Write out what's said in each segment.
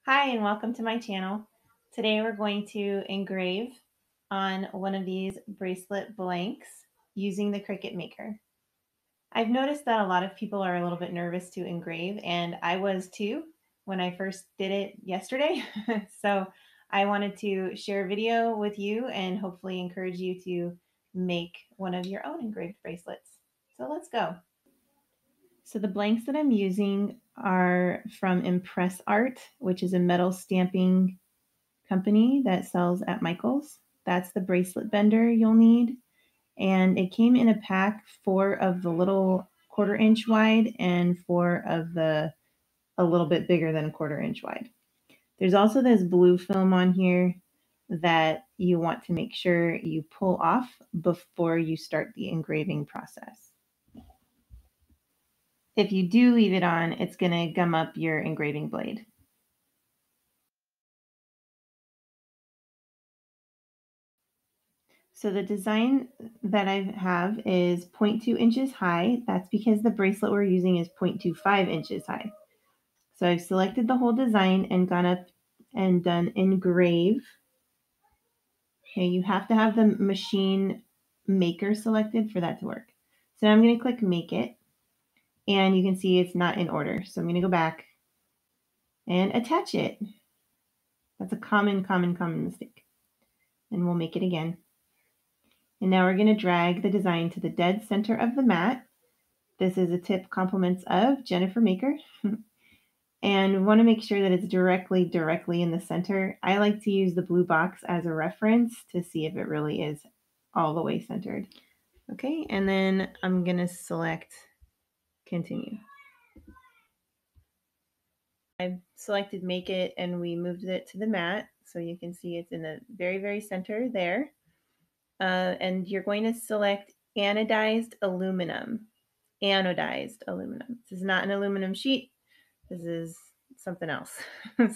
Hi and welcome to my channel. Today we're going to engrave on one of these bracelet blanks using the Cricut Maker. I've noticed that a lot of people are a little bit nervous to engrave, and I was too when I first did it yesterday. So I wanted to share a video with you and hopefully encourage you to make one of your own engraved bracelets. So let's go. So the blanks that I'm using are from Impress Art, which is a metal stamping company that sells at Michael's. That's the bracelet bender you'll need. And it came in a pack, 4 of the little 1/4 inch wide and 4 of the a little bit bigger than 1/4 inch wide. There's also this blue film on here that you want to make sure you pull off before you start the engraving process. If you do leave it on, it's going to gum up your engraving blade. So the design that I have is 0.2 inches high. That's because the bracelet we're using is 0.25 inches high. So I've selected the whole design and gone up and done engrave. Okay, you have to have the machine maker selected for that to work. So now I'm going to click make it, and you can see it's not in order. So I'm going to go back and attach it. That's a common mistake. And we'll make it again. And now we're going to drag the design to the dead center of the mat. This is a tip compliments of Jennifer Maker. And we want to make sure that it's directly in the center. I like to use the blue box as a reference to see if it really is all the way centered. Okay, and then I'm going to select continue. I've selected make it and we moved it to the mat. So you can see it's in the very center there. And you're going to select anodized aluminum. Anodized aluminum. This is not an aluminum sheet. This is something else.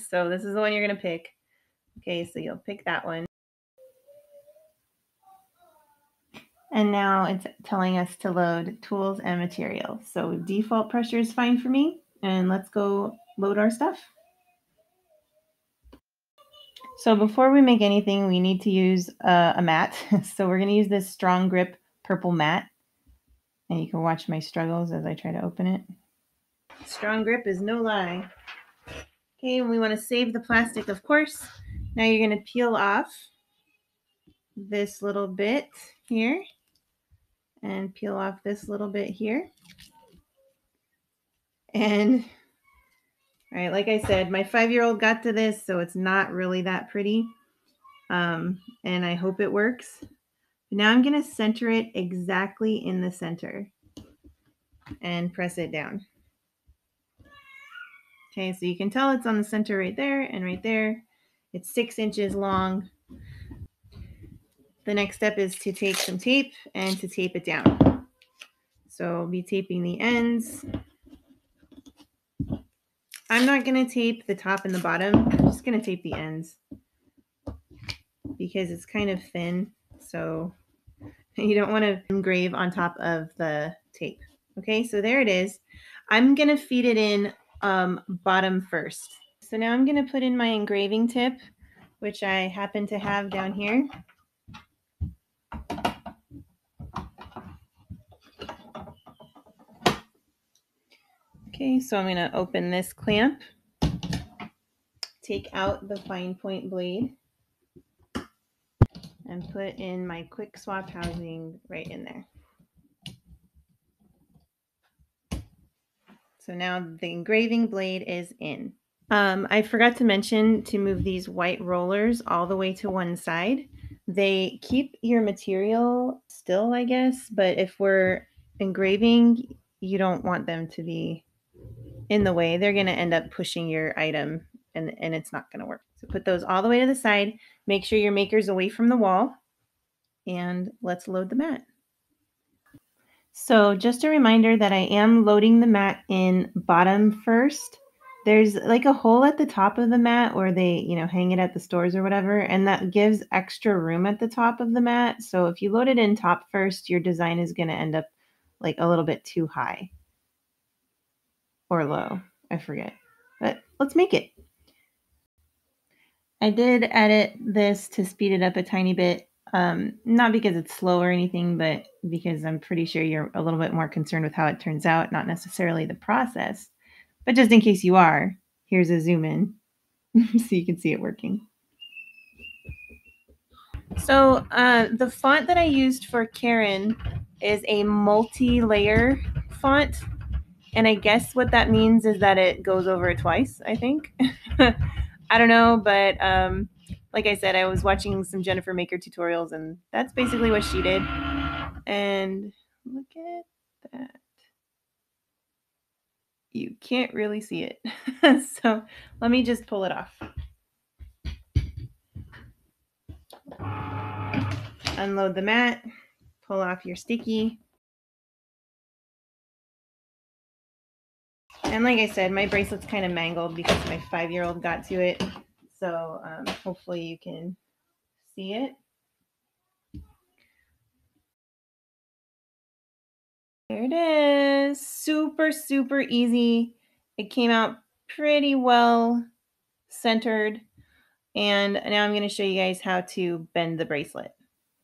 So this is the one you're going to pick. Okay, so you'll pick that one. And now it's telling us to load tools and materials. So default pressure is fine for me. And let's go load our stuff. So before we make anything, we need to use a mat. So we're going to use this strong grip purple mat. And you can watch my struggles as I try to open it. Strong grip is no lie. Okay, and we want to save the plastic, of course. Now you're going to peel off this little bit here and peel off this little bit here. And all right, like I said, my 5-year-old got to this, so it's not really that pretty. And I hope it works. Now I'm going to center it exactly in the center and press it down. Okay, so you can tell it's on the center right there and right there. It's 6 inches long. The next step is to take some tape and to tape it down. So I'll be taping the ends. I'm not going to tape the top and the bottom. I'm just going to tape the ends because it's kind of thin. So you don't want to engrave on top of the tape. Okay, so there it is. I'm going to feed it in bottom first. So now I'm going to put in my engraving tip, which I happen to have down here. Okay, so I'm going to open this clamp, take out the fine point blade, and put in my quick swap housing right in there. So now the engraving blade is in. I forgot to mention to move these white rollers all the way to one side. They keep your material still, I guess, but if we're engraving, you don't want them to be in the way. They're going to end up pushing your item and it's not going to work. So put those all the way to the side. Make sure your maker's away from the wall. And let's load the mat. So just a reminder that I am loading the mat in bottom first. There's like a hole at the top of the mat where they, hang it at the stores or whatever, and that gives extra room at the top of the mat. So if you load it in top first, your design is going to end up like a little bit too high or low. I forget, but let's make it. I did edit this to speed it up a tiny bit, not because it's slow or anything, but because I'm pretty sure you're a little bit more concerned with how it turns out, not necessarily the process. But just in case you are, here's a zoom in so you can see it working. So the font that I used for Karen is a multi-layer font. And I guess what that means is that it goes over twice, I think. I don't know, but like I said, I was watching some Jennifer Maker tutorials, and that's basically what she did. And look at that. You can't really see it. So let me just pull it off. Unload the mat, pull off your sticky. And like I said, my bracelet's kind of mangled because my 5-year-old got to it. So hopefully you can see it. There it is. Super, super easy. It came out pretty well centered. And now I'm going to show you guys how to bend the bracelet.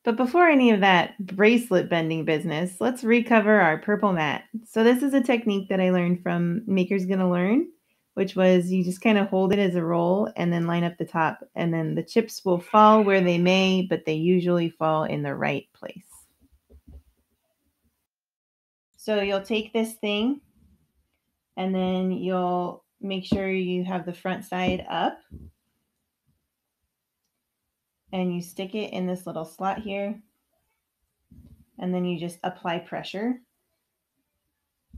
But before any of that bracelet bending business, let's recover our purple mat. So this is a technique that I learned from Maker's Gonna Learn, which was you just kind of hold it as a roll and then line up the top, and then the chips will fall where they may, but they usually fall in the right place. So you'll take this thing and then you'll make sure you have the front side up, and you stick it in this little slot here, and then you just apply pressure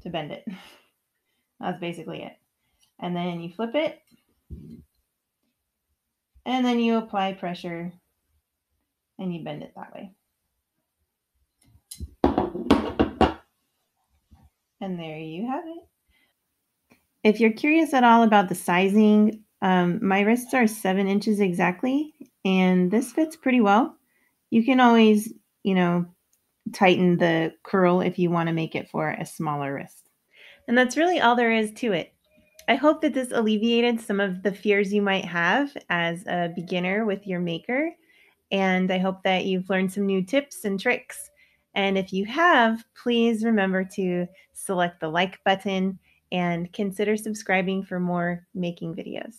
to bend it. That's basically it. And then you flip it, and then you apply pressure and you bend it that way. And there you have it. If you're curious at all about the sizing, my wrists are 7 inches exactly, and this fits pretty well. You can always, tighten the curl if you want to make it for a smaller wrist. And that's really all there is to it. I hope that this alleviated some of the fears you might have as a beginner with your maker. And I hope that you've learned some new tips and tricks. And if you have, please remember to select the like button and consider subscribing for more making videos.